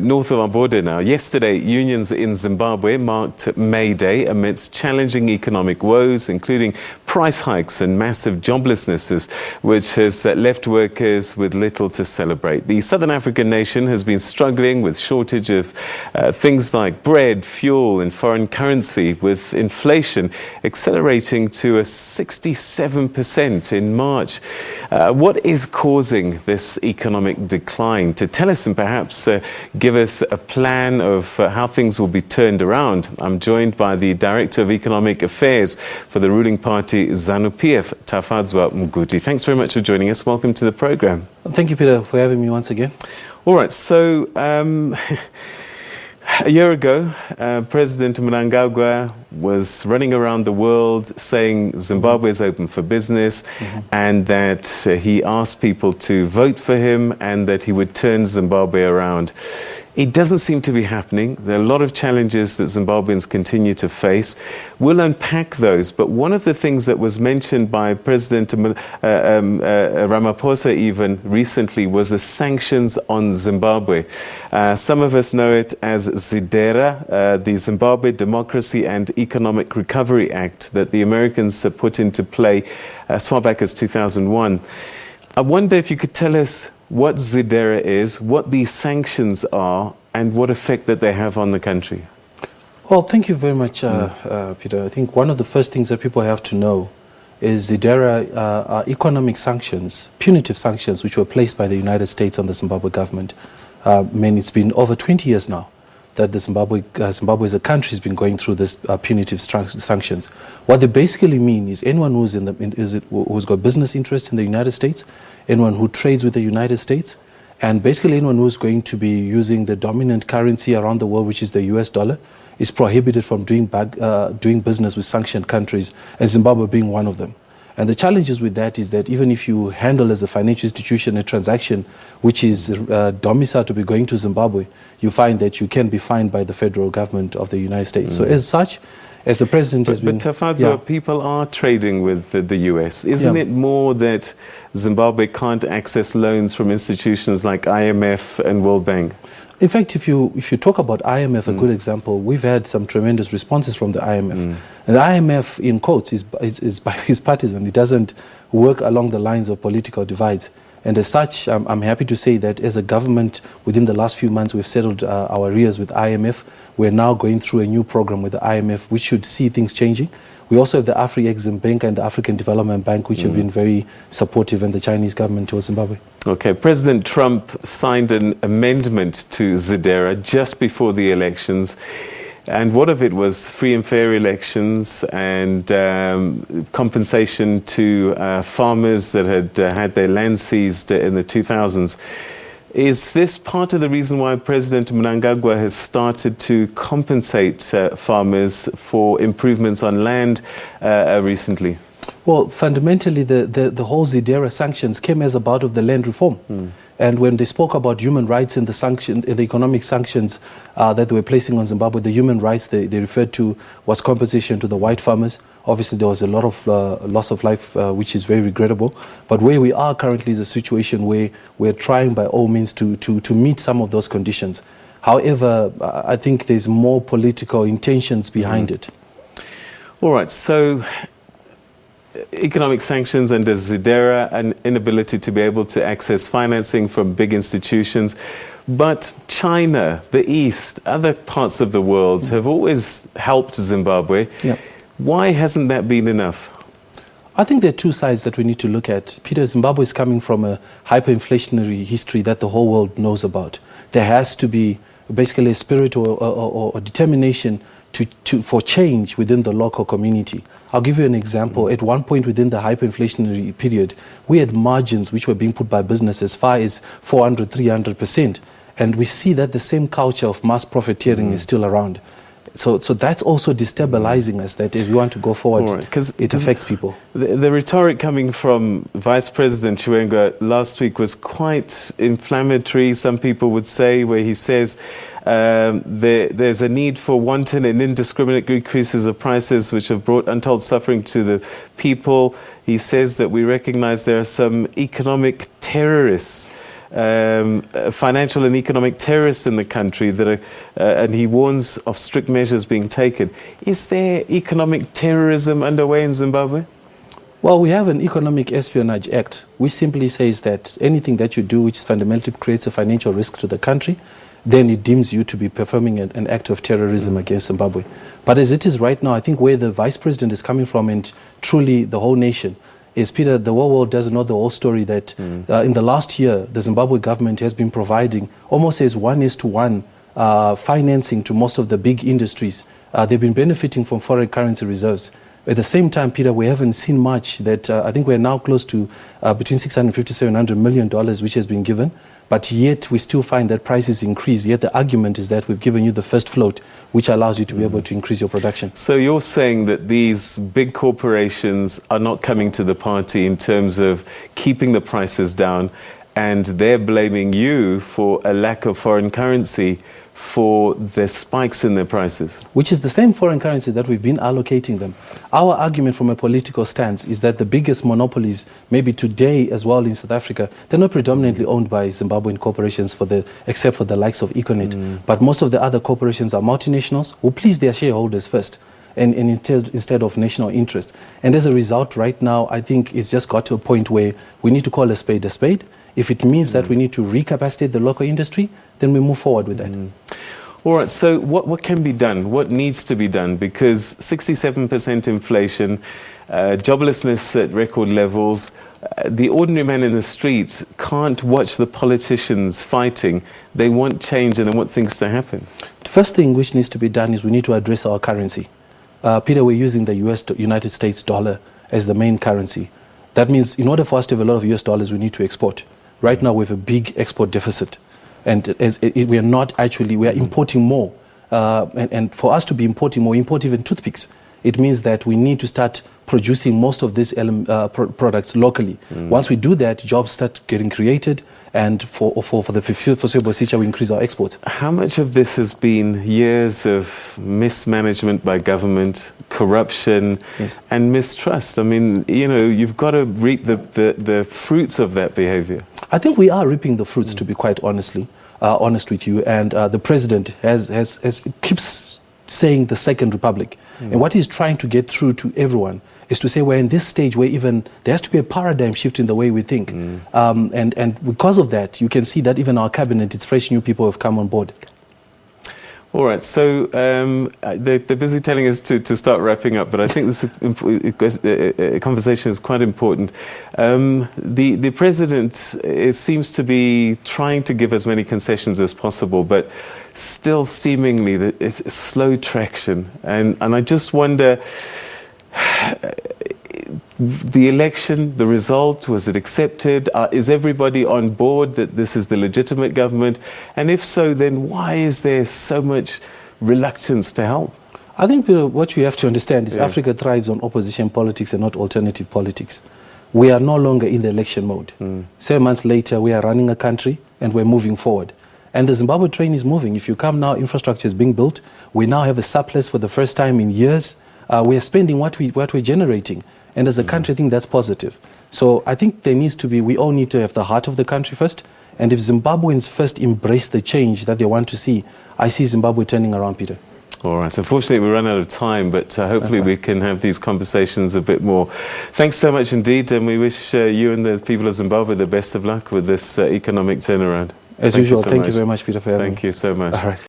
north of our border now. Yesterday, unions in Zimbabwe marked May Day amidst challenging economic woes, including price hikes and massive joblessness, which has left workers with little to celebrate. The Southern African nation has been struggling with shortage of things like bread, fuel and foreign currency, with inflation accelerating to a 67% in March. What is causing this economic decline? To tell us and perhaps give us a plan of how things will be turned around, I'm joined by the Director of Economic Affairs for the ruling party, Zanu PF Tafadzwa Muguti. Thanks very much for joining us. Welcome to the program. Thank you, Peter, for having me once again. All right, so a year ago, President Mnangagwa was running around the world saying Zimbabwe is open for business, and that he asked people to vote for him and that he would turn Zimbabwe around. It doesn't seem to be happening. There are a lot of challenges that Zimbabweans continue to face. We'll unpack those, but one of the things that was mentioned by President Ramaphosa even recently was the sanctions on Zimbabwe. Some of us know it as ZIDERA, the Zimbabwe Democracy and Economic Recovery Act that the Americans put into play as far back as 2001. I wonder if you could tell us what ZIDERA is, what these sanctions are, and what effect that they have on the country. Well, thank you very much, Peter. I think one of the first things that people have to know is ZIDERA are economic sanctions, punitive sanctions, which were placed by the United States on the Zimbabwe government. It's been over 20 years now that the Zimbabwe as a country has been going through this punitive sanctions. What they basically mean is anyone who's got business interests in the United States, anyone who trades with the United States, and basically anyone who's going to be using the dominant currency around the world, which is the US dollar, is prohibited from doing business with sanctioned countries, and Zimbabwe being one of them. And the challenges with that is that even if you handle as a financial institution a transaction which is domiciled to be going to Zimbabwe, you find that you can be fined by the federal government of the United States. So as such, as the president has been... But Tafadzwa, people are trading with the US. Isn't it more that Zimbabwe can't access loans from institutions like IMF and World Bank? In fact, if you talk about IMF, a good example, we've had some tremendous responses from the IMF. And the IMF, in quotes, is bipartisan. It doesn't work along the lines of political divides. And as such, I'm happy to say that as a government, within the last few months, we've settled our arrears with IMF. We're now going through a new program with the IMF, which should see things changing. We also have the Afri-Exim Bank and the African Development Bank, which have been very supportive, and the Chinese government towards Zimbabwe. Okay, President Trump signed an amendment to ZIDERA just before the elections. And what of it was free and fair elections and compensation to farmers that had had their land seized in the 2000s. Is this part of the reason why President Mnangagwa has started to compensate farmers for improvements on land recently? Well, fundamentally, the whole ZIDERA sanctions came as a part of the land reform. And when they spoke about human rights and the economic sanctions that they were placing on Zimbabwe, the human rights they referred to was compensation to the white farmers. Obviously, there was a lot of loss of life, which is very regrettable. But where we are currently is a situation where we're trying by all means to meet some of those conditions. However, I think there's more political intentions behind it. All right, so economic sanctions under ZIDERA, an inability to be able to access financing from big institutions. But China, the East, other parts of the world have always helped Zimbabwe. Why hasn't that been enough? I think there are two sides that we need to look at. Peter, Zimbabwe is coming from a hyperinflationary history that the whole world knows about. There has to be basically a spirit or determination for change within the local community. I'll give you an example. At one point within the hyperinflationary period, we had margins which were being put by business as far as 400, 300%. And we see that the same culture of mass profiteering is still around. So that's also destabilizing us, that as we want to go forward, it affects people. The rhetoric coming from Vice President Chiwenga last week was quite inflammatory, some people would say, where he says there's a need for wanton and indiscriminate increases of prices which have brought untold suffering to the people. He says that we recognize there are some economic terrorists financial and economic terrorists in the country that are, and he warns of strict measures being taken. Is there economic terrorism underway in Zimbabwe? Well, we have an Economic Espionage Act, which simply says that anything that you do which fundamentally creates a financial risk to the country, then it deems you to be performing an act of terrorism against Zimbabwe. But as it is right now, I think where the Vice President is coming from, and truly the whole nation, is, Peter, the whole world doesn't know the whole story that in the last year, the Zimbabwe government has been providing almost as 1:1 financing to most of the big industries. They've been benefiting from foreign currency reserves. At the same time, Peter, we haven't seen much. That I think we're now close to between $650 to $700 million, which has been given. But yet we still find that prices increase. Yet the argument is that we've given you the first float, which allows you to be able to increase your production. So you're saying that these big corporations are not coming to the party in terms of keeping the prices down, and they're blaming you for a lack of foreign currency for the spikes in their prices? Which is the same foreign currency that we've been allocating them. Our argument from a political stance is that the biggest monopolies, maybe today as well in South Africa, they're not predominantly owned by Zimbabwean corporations except for the likes of Econet. But most of the other corporations are multinationals who please their shareholders first, and instead of national interest. And as a result, right now, I think it's just got to a point where we need to call a spade a spade. If it means that we need to recapacitate the local industry, then we move forward with that. All right, so what can be done? What needs to be done? Because 67% inflation, joblessness at record levels, the ordinary man in the streets can't watch the politicians fighting. They want change and they want things to happen. The first thing which needs to be done is we need to address our currency. Peter, we're using the United States dollar as the main currency. That means in order for us to have a lot of US dollars, we need to export. Right now we have a big export deficit. And we are importing more. And for us to be importing more, import even toothpicks. It means that we need to start producing most of these products locally. Once we do that, jobs start getting created, and for the foreseeable future, we increase our exports. How much of this has been years of mismanagement by government, corruption, and mistrust? I mean, you know, you've got to reap the fruits of that behavior. I think we are reaping the fruits, to be quite honest with you. And the president keeps saying the Second Republic. And what he's trying to get through to everyone is to say we're in this stage where even there has to be a paradigm shift in the way we think. And because of that, you can see that even our cabinet, it's fresh new people have come on board. All right, so they're busy telling us to start wrapping up, but I think this conversation is quite important. The president seems to be trying to give as many concessions as possible, but still seemingly it's slow traction. And I just wonder, the election, the result, was it accepted? Is everybody on board that this is the legitimate government? And if so, then why is there so much reluctance to help? I think, Peter, what you have to understand is Africa thrives on opposition politics and not alternative politics. We are no longer in the election mode. 7 months later, we are running a country and we're moving forward. And the Zimbabwe train is moving. If you come now, infrastructure is being built. We now have a surplus for the first time in years. We are spending what we're generating. And as a country, I think that's positive. So I think there needs to be, we all need to have the heart of the country first. And if Zimbabweans first embrace the change that they want to see, I see Zimbabwe turning around, Peter. All right. Unfortunately, we run out of time, but hopefully we can have these conversations a bit more. Thanks so much indeed, and we wish you and the people of Zimbabwe the best of luck with this economic turnaround. As usual, thank you very much, Peter, for having me. Thank you so much. All right.